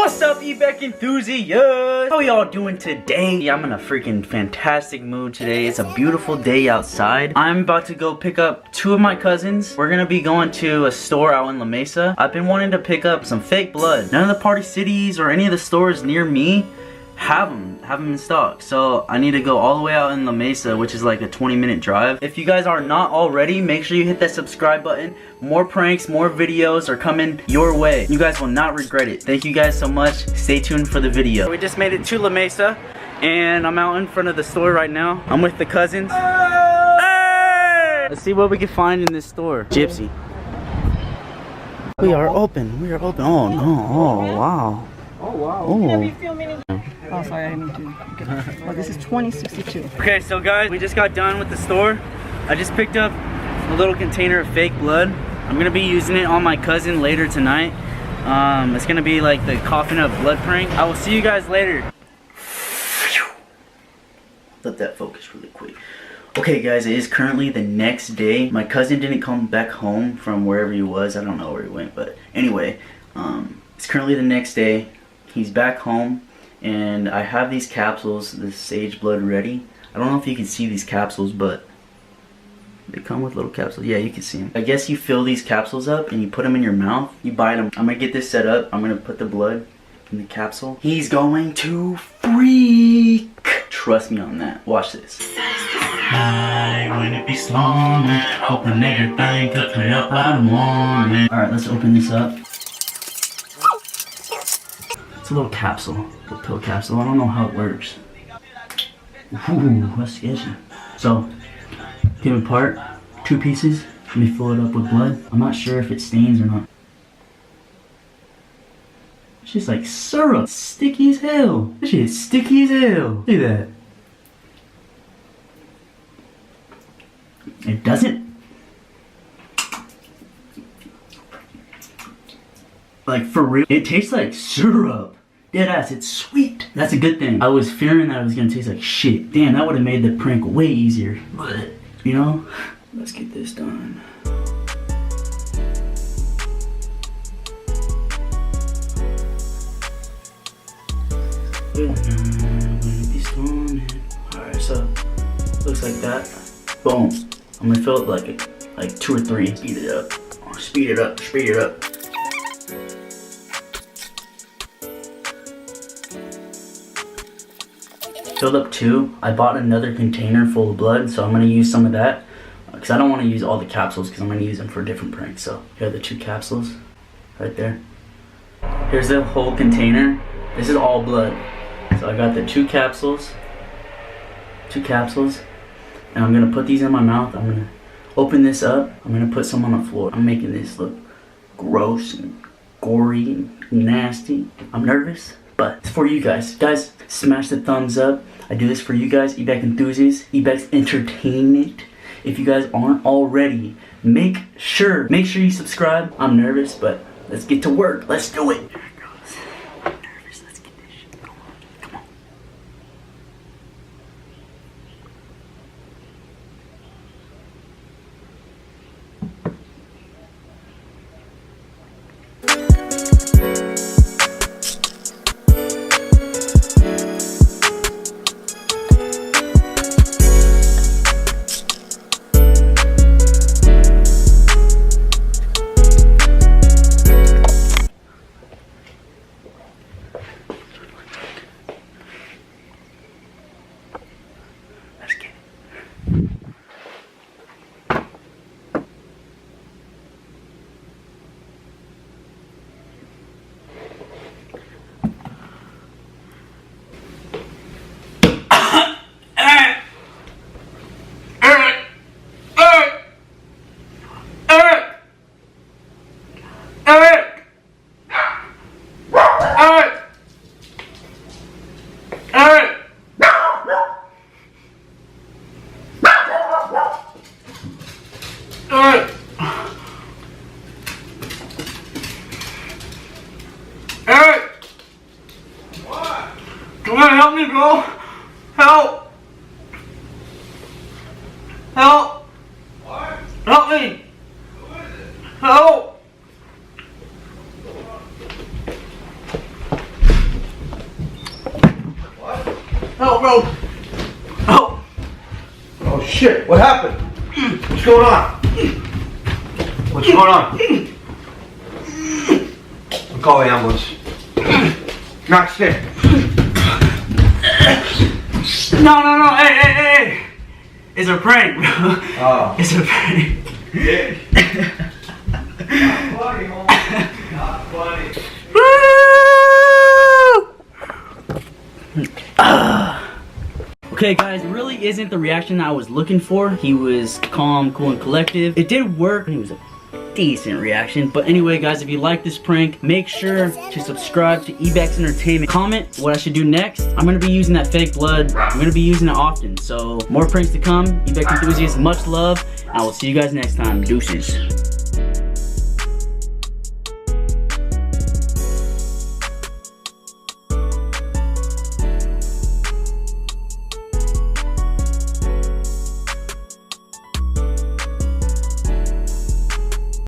What's up, EBECK enthusiasts? How y'all doing today? I'm in a freaking fantastic mood today. It's a beautiful day outside. I'm about to go pick up two of my cousins. We're gonna be going to a store out in La Mesa. I've been wanting to pick up some fake blood. None of the Party Cities or any of the stores near me have them in stock. So I need to go all the way out in La Mesa, which is like a 20-minute drive. If you guys are not already, make sure you hit that subscribe button. More pranks, more videos are coming your way. You guys will not regret it. Thank you guys so much. Stay tuned for the video. We just made it to La Mesa and I'm out in front of the store right now. I'm with the cousins. Hey! Let's see what we can find in this store. Gypsy. We are open. We are open. Oh no. Oh wow. Oh wow. Oh. Oh, sorry, I didn't mean to. Oh, this is 2062. Okay, so guys, we just got done with the store. I just picked up a little container of fake blood. I'm gonna be using it on my cousin later tonight. It's gonna be like the coughing up blood prank. I will see you guys later. Let that focus really quick. Okay guys, it is currently the next day. My cousin didn't come back home from wherever he was. I don't know where he went, but anyway, it's currently the next day. He's back home. And I have these capsules, the sage blood ready. I don't know if you can see these capsules, but they come with little capsules. Yeah, you can see them. I guess you fill these capsules up and you put them in your mouth. You bite them. I'm gonna get this set up. I'm gonna put the blood in the capsule. He's going to freak. Trust me on that. Watch this. Alright, let's open this up. It's a little capsule, a little pill capsule. I don't know how it works. Ooh, that's sketchy. So, give it apart, two pieces. Let me fill it up with blood. I'm not sure if it stains or not. It's just like syrup, sticky as hell. This shit is sticky as hell. Look at that. It doesn't. Like for real, it tastes like syrup. Deadass, it's sweet. That's a good thing. I was fearing that it was gonna taste like shit. Damn, that would have made the prank way easier. But, you know? Let's get this done. Alright, so looks like that. Boom. I'm gonna fill it like 2 or 3. Speed it up. Speed it up. Speed it up. Filled up 2. I bought another container full of blood, so I'm gonna use some of that because I don't want to use all the capsules because I'm gonna use them for different pranks. So here are the 2 capsules right there. Here's the whole container. This is all blood. So I got the 2 capsules, and I'm gonna put these in my mouth. I'm gonna open this up. I'm gonna put some on the floor. I'm making this look gross and gory and nasty. I'm nervous, but it's for you guys. Guys, smash the thumbs up. I do this for you guys, EBECK enthusiasts, EBECK'S entertainment. If you guys aren't already, make sure you subscribe. I'm nervous, but let's get to work. Let's do it. I'm nervous. Let's get this shit going. Come on. Come on, help me, bro. Help. Help. What? Help me. Who is it? Help. bro. Oh. Oh shit, what happened? What's going on? What's going on? I'll call the ambulance. Max, stay. No, hey. It's a prank, bro. Oh. It's a prank. Not funny, homie. Not funny. Okay guys, it really isn't the reaction I was looking for. He was calm, cool, and collective. It did work. It was a decent reaction. But anyway guys, if you like this prank, make sure to subscribe to EBECK'S Entertainment. Comment what I should do next. I'm gonna be using that fake blood. I'm gonna be using it often. So more pranks to come. EBECK'S enthusiasts, much love. And I will see you guys next time. Deuces.